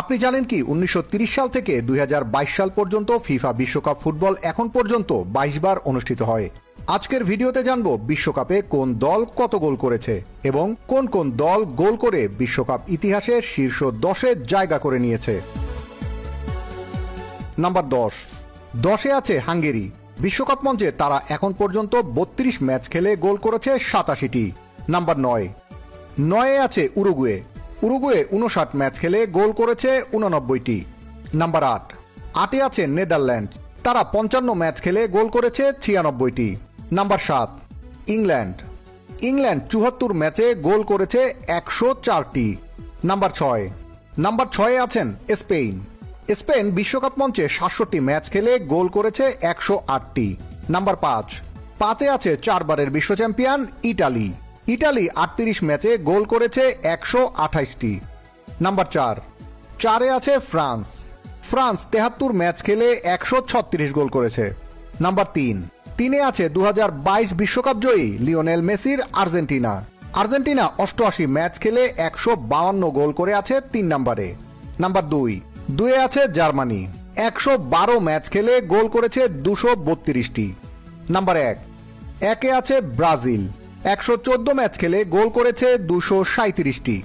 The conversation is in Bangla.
আপনি জানেন কি 1930 সাল থেকে 2022 সাল পর্যন্ত ফিফা বিশ্বকাপ ফুটবল এখন পর্যন্ত 22 বার অনুষ্ঠিত হয়। আজকের ভিডিওতে জানব বিশ্বকাপে কোন দল কত গোল করেছে এবং কোন কোন দল গোল করে বিশ্বকাপ ইতিহাসের শীর্ষ 10-এ জায়গা করে নিয়েছে। নাম্বার 10-এ আছে হাঙ্গেরি। বিশ্বকাপ মঞ্চে তারা এখন পর্যন্ত 32 ম্যাচ খেলে গোল করেছে 87টি। নাম্বার 9-এ আছে উরুগুয়ে। উরুগুয়ে 59 ম্যাচ খেলে গোল করেছে 89টি। নাম্বার 8-এ আছে নেদারল্যান্ডস। তারা 55 ম্যাচ খেলে গোল করেছে 96টি। Number 7 England. 74 ম্যাচে গোল করেছে 104টি। নাম্বার 6-এ আছেন স্পেন। স্পেন বিশ্বকাপ মঞ্চে 67 ম্যাচ খেলে গোল করেছে 108টি। নাম্বার 5-এ আছে 4 বারের বিশ্ব চ্যাম্পিয়ন ইটালি। ইটালি 38 ম্যাচে গোল করেছে 128টি। নাম্বার 4-এ আছে ফ্রান্স। ফ্রান্স 73 ম্যাচ খেলে 136 গোল করেছে। নাম্বার 3-এ আছে 2022 বিশ্বকাপ জয়ী লিওনেল মেসির আর্জেন্টিনা। আর্জেন্টিনা 88 ম্যাচ খেলে 152 গোল করে আছে 3 নম্বরে। নাম্বার 2-এ আছে জার্মানি। 112 ম্যাচ খেলে গোল করেছে 232টি। নাম্বার 1-এ আছে ব্রাজিল। 114 ম্যাচ খেলে গোল করেছে 237টি।